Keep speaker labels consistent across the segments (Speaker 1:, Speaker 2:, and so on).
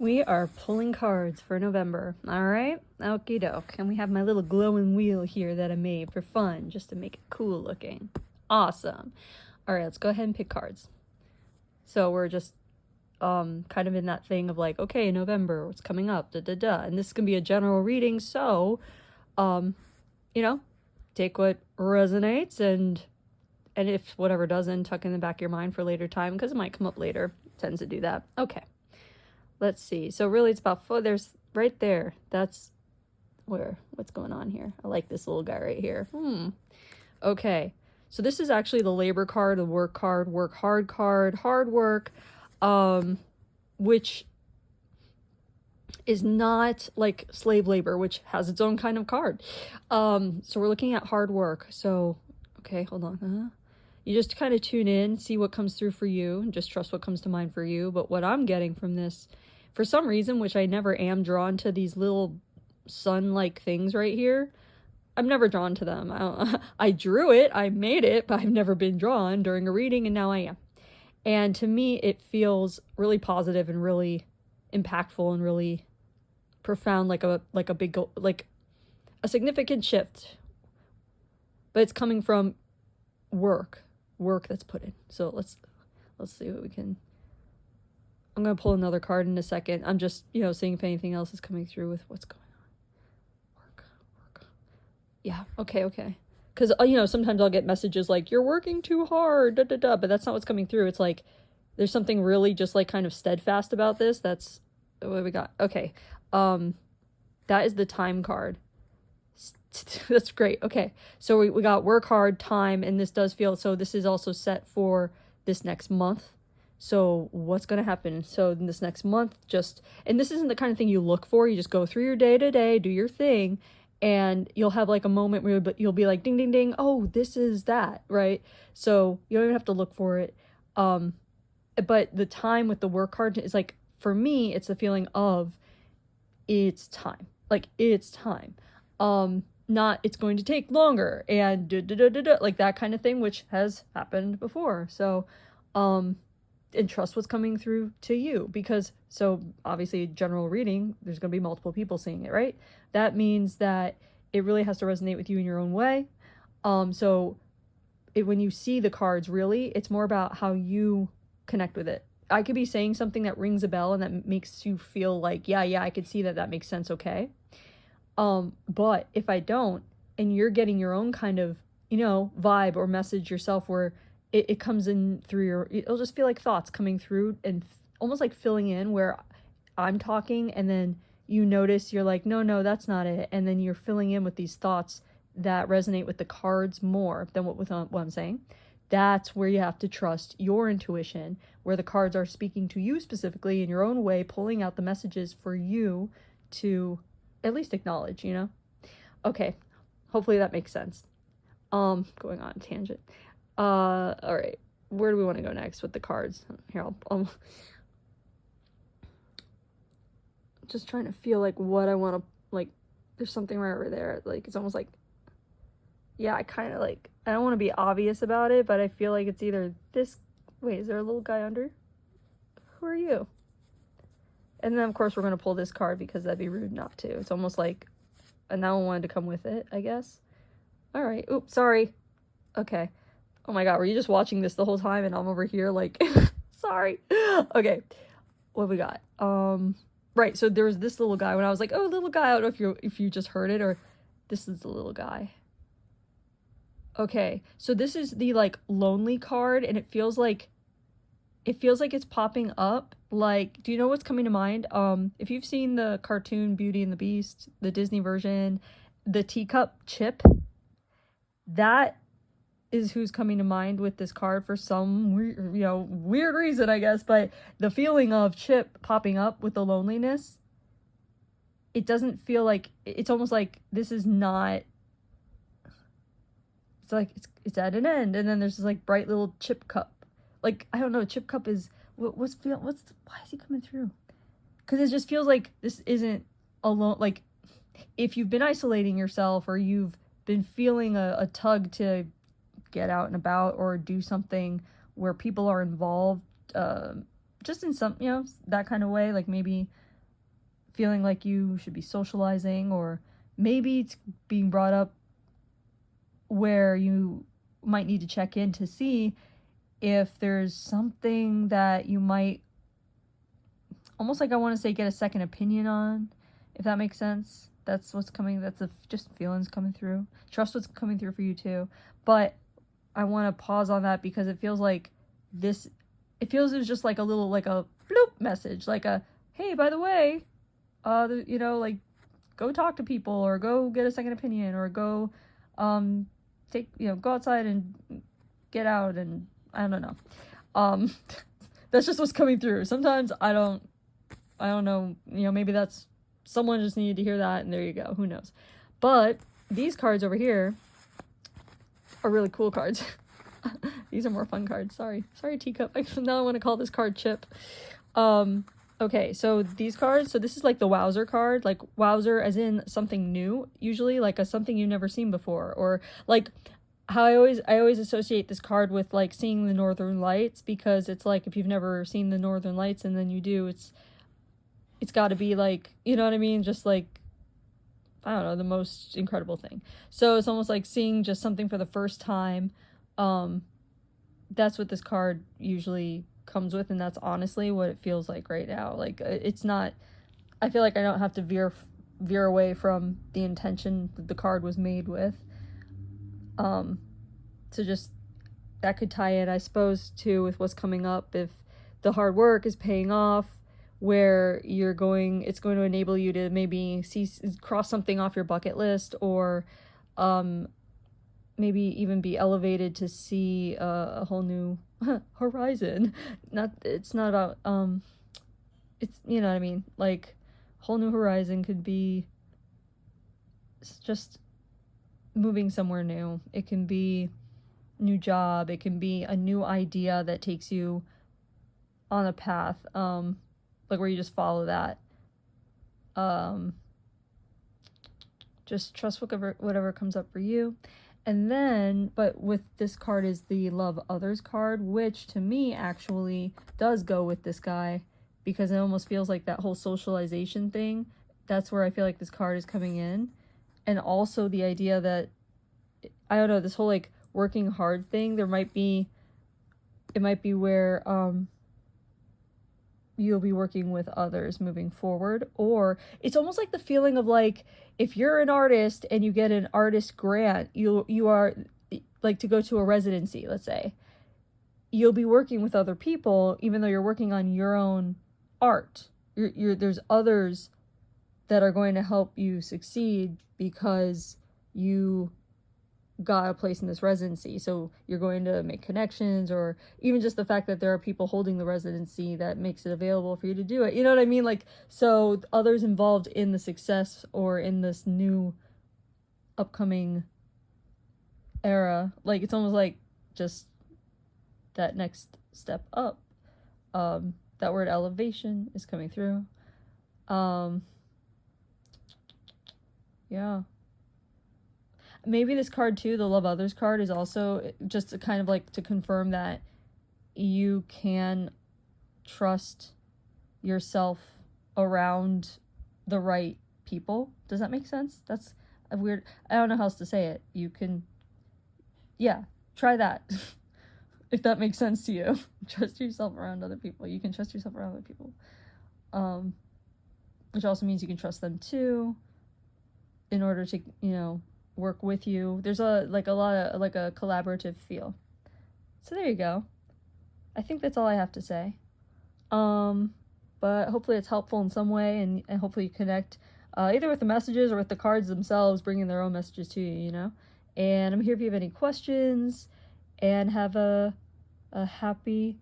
Speaker 1: We are pulling cards for November. All right? Okie doke. And we have my little glowing wheel here that I made for fun, just to make it cool looking. Awesome. All right, let's go ahead and pick cards. So we're just kind of in that thing of like, okay, November, what's coming up, And this is going to be a general reading, so, take what resonates and if whatever doesn't, tuck in the back of your mind for later time, because it might come up later. It tends to do that. Okay. Let's see. So really it's about there's right there. That's what's going on here. I like this little guy right here. Okay. So this is actually the labor card, the work card, work hard card, hard work, which is not like slave labor, which has its own kind of card. So we're looking at hard work. So, okay, hold on. You just kind of tune in, see what comes through for you, and just trust what comes to mind for you. But what I'm getting from this, for some reason, which I never am drawn to these little sun-like things right here, I'm never drawn to them. I drew it, I made it, but I've never been drawn during a reading, and now I am. And to me, it feels really positive and really impactful and really profound, like a big, like a significant shift. But it's coming from work that's put in. So let's see what we can. I'm going to pull another card in a second. I'm just, seeing if anything else is coming through with what's going on. Work. Yeah, okay. Because, sometimes I'll get messages like, you're working too hard, but that's not what's coming through. It's like, there's something really just like kind of steadfast about this. That's what we got. Okay. That is the time card. That's great. Okay. So we got work hard, time, and this does feel, so this is also set for this next month. So what's going to happen? So in this next month, and this isn't the kind of thing you look for. You just go through your day to day, do your thing, and you'll have like a moment where you'll be like, ding, ding, ding. Oh, this is that, right? So you don't even have to look for it. But the time with the work hard is like, for me, it's the feeling of it's time. Like, it's time. Not it's going to take longer and like that kind of thing, which has happened before. So, and trust what's coming through to you, because so obviously general reading, there's going to be multiple people seeing it, right? That means that it really has to resonate with you in your own way. So when you see the cards, really, it's more about how you connect with it. I could be saying something that rings a bell and that makes you feel like, yeah, I could see that makes sense. Okay. But if I don't, and you're getting your own kind of, vibe or message yourself where it comes in through it'll just feel like thoughts coming through and almost like filling in where I'm talking, and then you notice you're like, no, that's not it. And then you're filling in with these thoughts that resonate with the cards more than what I'm saying. That's where you have to trust your intuition, where the cards are speaking to you specifically in your own way, pulling out the messages for you to at least acknowledge, Okay, hopefully that makes sense. Going on tangent. All right, where do we want to go next with the cards? Here, I'll just trying to feel like what I want to, like, there's something right over there. Like, it's almost like, yeah, I kind of like, I don't want to be obvious about it, but I feel like it's either this, wait, is there a little guy under? Who are you? And then, of course, we're going to pull this card because that'd be rude not to. It's almost like, and that one wanted to come with it, I guess. All right. Oops, sorry. Okay. Oh my God, were you just watching this the whole time and I'm over here like, sorry. Okay. What we got? Right. So there was this little guy when I was like, oh, little guy. I don't know if you just heard it, or this is the little guy. Okay. So this is the like lonely card, and it feels like it's popping up. Like, do you know what's coming to mind? If you've seen the cartoon Beauty and the Beast, the Disney version, the teacup Chip, that is who's coming to mind with this card for some weird reason, I guess. But the feeling of Chip popping up with the loneliness, it doesn't feel like, it's almost like this is not, it's like it's at an end, and then there's this like bright little Chip cup. Like, I don't know, Chip cup is why is he coming through? Because it just feels like this isn't alone. Like, if you've been isolating yourself, or you've been feeling a tug to get out and about or do something where people are involved, just in some, that kind of way, like maybe feeling like you should be socializing, or maybe it's being brought up where you might need to check in to see if there's something that you might, almost like I want to say, get a second opinion on, if that makes sense. That's what's coming. That's just feelings coming through. Trust what's coming through for you too. But I want to pause on that because it feels like this, it feels it's just like a little, like a bloop message, like a, hey, by the way, you know, like, go talk to people, or go get a second opinion, or go, go outside and get out, and I don't know. That's just what's coming through. Sometimes I don't know, maybe that's, someone just needed to hear that, and there you go, who knows. But these cards over here are really cool cards. These are more fun cards. Sorry, teacup. Now I want to call this card Chip. Okay, so these cards, so this is like the Wowzer card, like Wowzer as in something new, usually, like something you've never seen before, or like how I always associate this card with like seeing the Northern Lights, because it's like, if you've never seen the Northern Lights and then you do, it's got to be like, you know what I mean, just like, I don't know, the most incredible thing. So it's almost like seeing just something for the first time. That's what this card usually comes with, and that's honestly what it feels like right now. Like, it's not, I feel like I don't have to veer away from the intention that the card was made with. So just, that could tie in, I suppose, too, with what's coming up. If the hard work is paying off, where it's going to enable you to maybe cross something off your bucket list, or maybe even be elevated to see a whole new horizon. It's not about, it's, you know what I mean? Like, whole new horizon could be just moving somewhere new. It can be new job. It can be a new idea that takes you on a path, like where you just follow that. Just trust whatever comes up for you. And then, but with this card is the Love Others card, which to me actually does go with this guy, because it almost feels like that whole socialization thing. That's where I feel like this card is coming in. And also the idea that, I don't know, this whole like working hard thing, it might be where you'll be working with others moving forward. Or it's almost like the feeling of like, if you're an artist and you get an artist grant, you are like, to go to a residency, let's say, you'll be working with other people, even though you're working on your own art. There's others that are going to help you succeed because you got a place in this residency. So you're going to make connections, or even just the fact that there are people holding the residency that makes it available for you to do it. You know what I mean? Like, so others involved in the success or in this new upcoming era. Like, it's almost like just that next step up. That word elevation is coming through. Yeah. Maybe this card too, the Love Others card, is also just to kind of like to confirm that you can trust yourself around the right people. Does that make sense? That's a weird, I don't know how else to say it. You can, yeah, try that. If that makes sense to you. Trust yourself around other people. You can trust yourself around other people. Which also means you can trust them too, in order to, work with you. There's a lot of like a collaborative feel. So there you go. I think that's all I have to say. But hopefully it's helpful in some way, and hopefully you connect either with the messages or with the cards themselves, bringing their own messages to you, And I'm here if you have any questions, and have a happy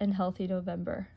Speaker 1: and healthy November.